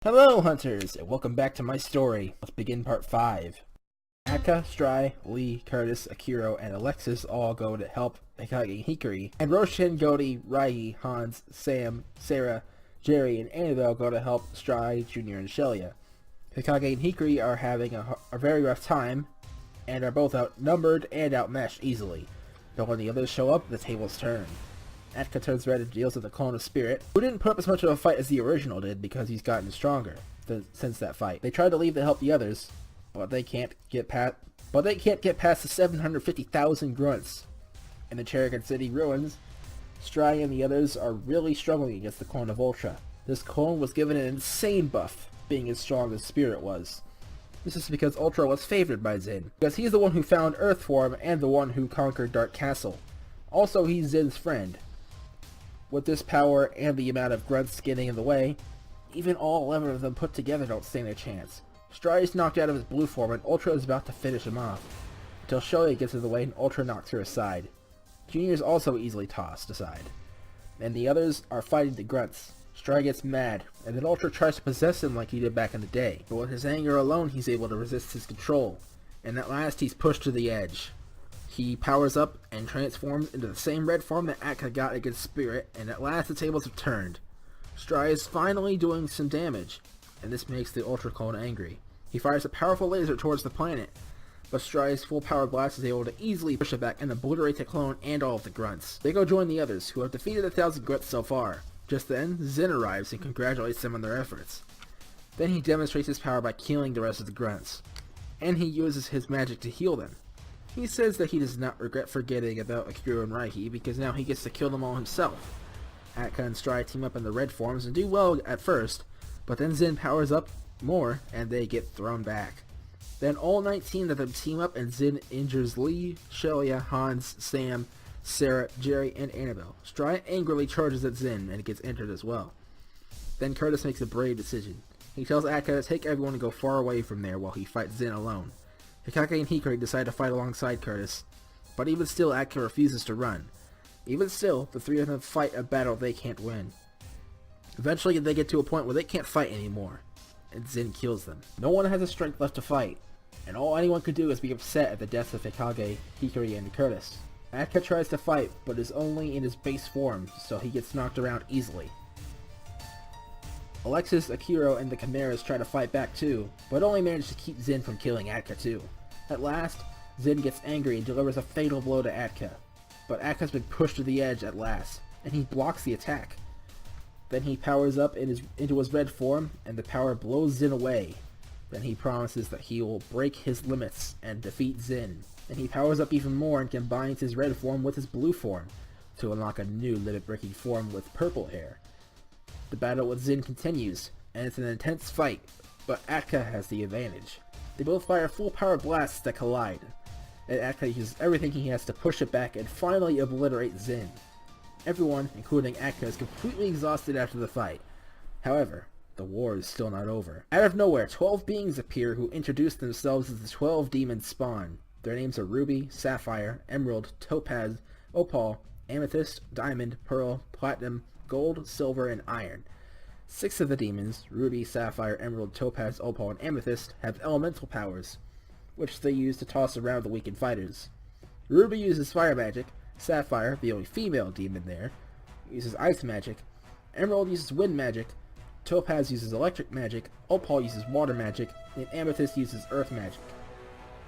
Hello, hunters, and welcome back to my story. Let's begin part 5. Akka, Stry, Lee, Curtis, Akiro, and Alexis all go to help Hikage and Hikari, and Roshin, Godi, Rai, Hans, Sam, Sarah, Jerry, and Annabelle go to help Stry, Junior, and Shelia. Hikage and Hikari are having a very rough time, and are both outnumbered and outmatched easily. But when the others show up, the tables turn. Atka turns red and deals with the clone of Spirit, who didn't put up as much of a fight as the original did because he's gotten stronger since that fight. They try to leave to help the others, but they can't get past the 750,000 grunts. In the Cherrigan City ruins, Stry and the others are really struggling against the clone of Ultra. This clone was given an insane buff, being as strong as Spirit was. This is because Ultra was favored by Zin, because he's the one who found Earth form and the one who conquered Dark Castle. Also, he's Zin's friend. With this power and the amount of grunts getting in the way, even all 11 of them put together don't stand a chance. Stry is knocked out of his blue form and Ultra is about to finish him off, until Shelia gets in the way and Ultra knocks her aside. Junior is also easily tossed aside, and the others are fighting the grunts. Stry gets mad, and then Ultra tries to possess him like he did back in the day, but with his anger alone he's able to resist his control, and at last he's pushed to the edge. He powers up and transforms into the same red form that Atka got against Spirit, and at last the tables have turned. Stry is finally doing some damage, and this makes the Ultra Clone angry. He fires a powerful laser towards the planet, but Stry's full power blast is able to easily push it back and obliterate the clone and all of the grunts. They go join the others, who have defeated 1,000 grunts so far. Just then, Zin arrives and congratulates them on their efforts. Then he demonstrates his power by killing the rest of the grunts, and he uses his magic to heal them. He says that he does not regret forgetting about Akiro and Raihi because now he gets to kill them all himself. Atka and Stry team up in the red forms and do well at first, but then Zin powers up more and they get thrown back. Then all 19 of them team up and Zin injures Lee, Shelia, Hans, Sam, Sarah, Jerry, and Annabelle. Stry angrily charges at Zin and gets injured as well. Then Curtis makes a brave decision. He tells Atka to take everyone and go far away from there while he fights Zin alone. Hikage and Hikari decide to fight alongside Curtis, but even still Atka refuses to run. Even still, the three of them fight a battle they can't win. Eventually they get to a point where they can't fight anymore, and Zin kills them. No one has the strength left to fight, and all anyone could do is be upset at the deaths of Hikage, Hikari, and Curtis. Atka tries to fight, but is only in his base form, so he gets knocked around easily. Alexis, Akiro, and the Chimeras try to fight back too, but only manage to keep Zin from killing Atka too. At last, Zin gets angry and delivers a fatal blow to Atka, but Atka's been pushed to the edge at last, and he blocks the attack. Then he powers up into his red form, and the power blows Zin away. Then he promises that he will break his limits and defeat Zin, and he powers up even more and combines his red form with his blue form to unlock a new limit-breaking form with purple hair. The battle with Zin continues, and it's an intense fight, but Atka has the advantage. They both fire full power blasts that collide, and Atka uses everything he has to push it back and finally obliterate Zin. Everyone, including Atka, is completely exhausted after the fight. However, the war is still not over. Out of nowhere, 12 beings appear who introduce themselves as the 12 demons spawn. Their names are Ruby, Sapphire, Emerald, Topaz, Opal, Amethyst, Diamond, Pearl, Platinum, Gold, Silver, and Iron. 6 of the demons, Ruby, Sapphire, Emerald, Topaz, Opal, and Amethyst, have elemental powers, which they use to toss around the weakened fighters. Ruby uses fire magic, Sapphire, the only female demon there, uses ice magic, Emerald uses wind magic, Topaz uses electric magic, Opal uses water magic, and Amethyst uses earth magic.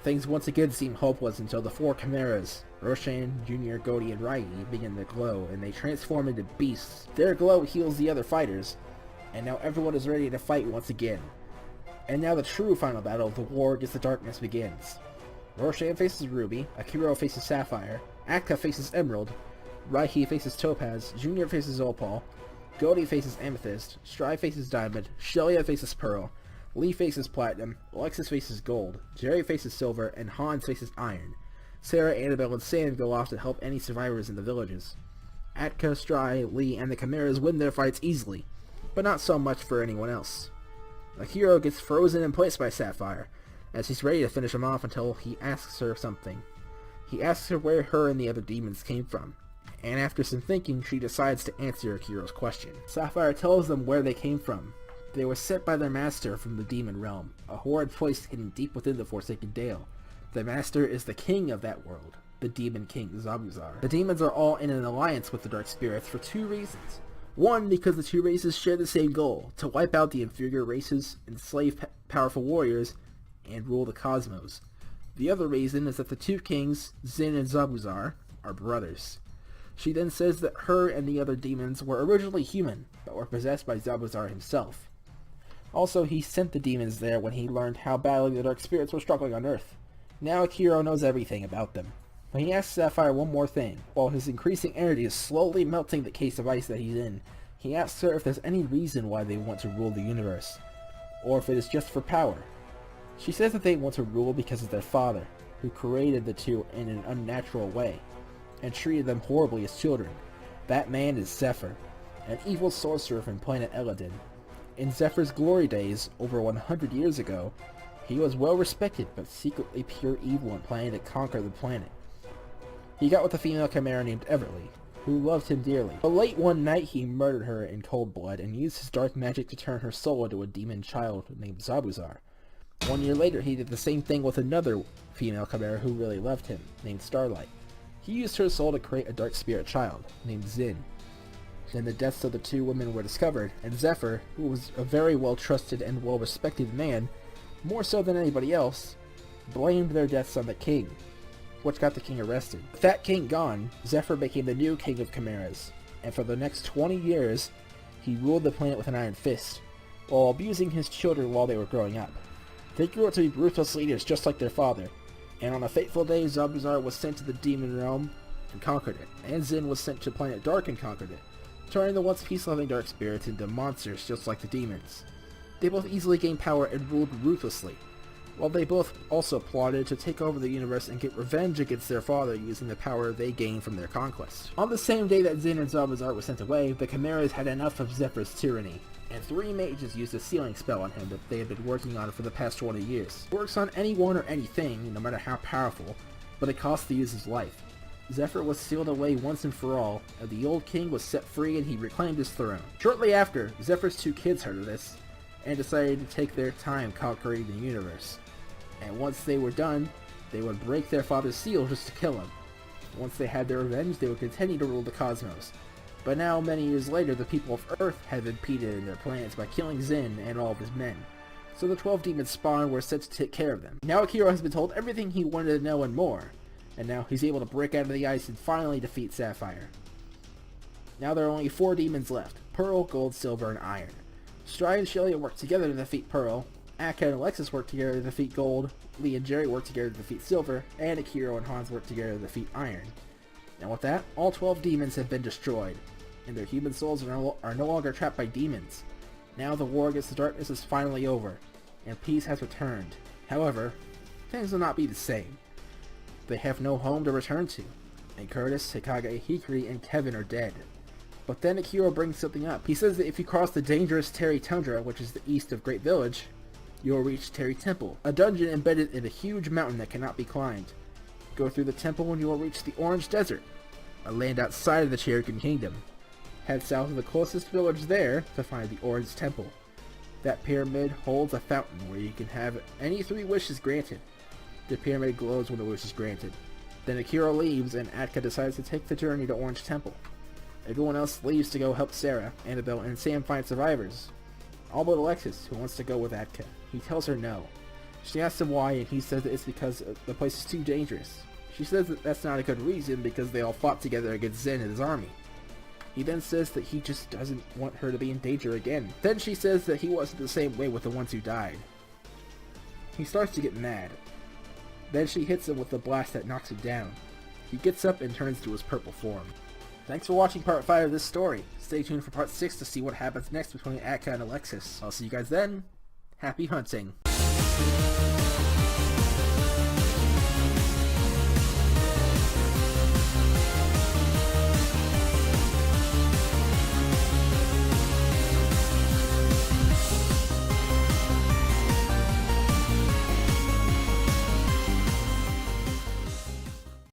Things once again seem hopeless until the 4 Chimeras, Roshan, Junior, Godi, and Rai, begin to glow, and they transform into beasts. Their glow heals the other fighters, and now everyone is ready to fight once again. And now the true final battle of the war against the darkness begins. Roshan faces Ruby, Akiro faces Sapphire, Atka faces Emerald, Raihi faces Topaz, Junior faces Opal, Godi faces Amethyst, Stry faces Diamond, Shelia faces Pearl, Lee faces Platinum, Alexis faces Gold, Jerry faces Silver, and Hans faces Iron. Sarah, Annabelle, and Sam go off to help any survivors in the villages. Atka, Stry, Lee, and the Chimeras win their fights easily, but not so much for anyone else. Akiro gets frozen in place by Sapphire, as he's ready to finish him off until he asks her something. He asks her where her and the other demons came from, and after some thinking, she decides to answer Akiro's question. Sapphire tells them where they came from, They were sent by their master from the demon realm, a horrid place hidden deep within the Forsaken Dale. The master is the king of that world, the demon king Zabuzar. The demons are all in an alliance with the dark spirits for two reasons. One, because the two races share the same goal, to wipe out the inferior races, enslave powerful warriors, and rule the cosmos. The other reason is that the two kings, Zin and Zabuzar, are brothers. She then says that her and the other demons were originally human, but were possessed by Zabuzar himself. Also, he sent the demons there when he learned how badly the dark spirits were struggling on Earth. Now Akira knows everything about them. But he asks Sapphire one more thing. While his increasing energy is slowly melting the case of ice that he's in, he asks her if there's any reason why they want to rule the universe, or if it is just for power. She says that they want to rule because of their father, who created the two in an unnatural way, and treated them horribly as children. That man is Zephyr, an evil sorcerer from planet Eladin. In Zephyr's glory days, over 100 years ago, he was well respected but secretly pure evil and planning to conquer the planet. He got with a female chimera named Everly, who loved him dearly. But late one night he murdered her in cold blood and used his dark magic to turn her soul into a demon child named Zabuzar. 1 year later he did the same thing with another female chimera who really loved him, named Starlight. He used her soul to create a dark spirit child, named Zin. Then the deaths of the two women were discovered, and Zephyr, who was a very well-trusted and well-respected man, more so than anybody else, blamed their deaths on the king, which got the king arrested. With that king gone, Zephyr became the new king of chimeras, and for the next 20 years, he ruled the planet with an iron fist, while abusing his children while they were growing up. They grew up to be ruthless leaders just like their father, and on a fateful day, Zabuzar was sent to the demon realm and conquered it, and Zin was sent to planet Dark and conquered it, turning the once peace-loving dark spirits into monsters just like the demons. They both easily gained power and ruled ruthlessly, while they both also plotted to take over the universe and get revenge against their father using the power they gained from their conquest. On the same day that Zin and Zabuzar were sent away, the Chimeras had enough of Zephyr's tyranny, and 3 mages used a sealing spell on him that they had been working on for the past 20 years. It works on anyone or anything, no matter how powerful, but it costs the user's life. Zephyr was sealed away once and for all, and the old king was set free and he reclaimed his throne. Shortly after, Zephyr's 2 kids heard of this, and decided to take their time conquering the universe. And once they were done, they would break their father's seal just to kill him. Once they had their revenge, they would continue to rule the cosmos. But now, many years later, the people of Earth have impeded in their plans by killing Zin and all of his men. So the 12 demons spawned were sent to take care of them. Now Akira has been told everything he wanted to know and more, and now he's able to break out of the ice and finally defeat Sapphire. Now there are only 4 demons left: Pearl, Gold, Silver, and Iron. Stry and Shelia work together to defeat Pearl, Akka and Alexis work together to defeat Gold, Lee and Jerry work together to defeat Silver, and Akira and Hans work together to defeat Iron. And with that, all 12 demons have been destroyed, and their human souls are no longer trapped by demons. Now the war against the darkness is finally over, and peace has returned. However, things will not be the same. They have no home to return to, and Curtis, Hikage, Hikari, and Kevin are dead. But then Akira brings something up. He says that if you cross the dangerous Terry Tundra, which is the east of Great Village, you will reach Terry Temple, a dungeon embedded in a huge mountain that cannot be climbed. Go through the temple and you will reach the Orange Desert, a land outside of the Cherokee Kingdom. Head south of the closest village there to find the Orange Temple. That pyramid holds a fountain where you can have any 3 wishes granted. The pyramid glows when the wish is granted. Then Akira leaves and Atka decides to take the journey to Orange Temple. Everyone else leaves to go help Sarah, Annabelle, and Sam find survivors. All but Alexis, who wants to go with Atka. He tells her no. She asks him why, and he says that it's because the place is too dangerous. She says that that's not a good reason because they all fought together against Zen and his army. He then says that he just doesn't want her to be in danger again. Then she says that he wasn't the same way with the ones who died. He starts to get mad. Then she hits him with a blast that knocks him down. He gets up and turns to his purple form. Thanks for watching part 5 of this story. Stay tuned for part 6 to see what happens next between Atka and Alexis. I'll see you guys then. Happy hunting.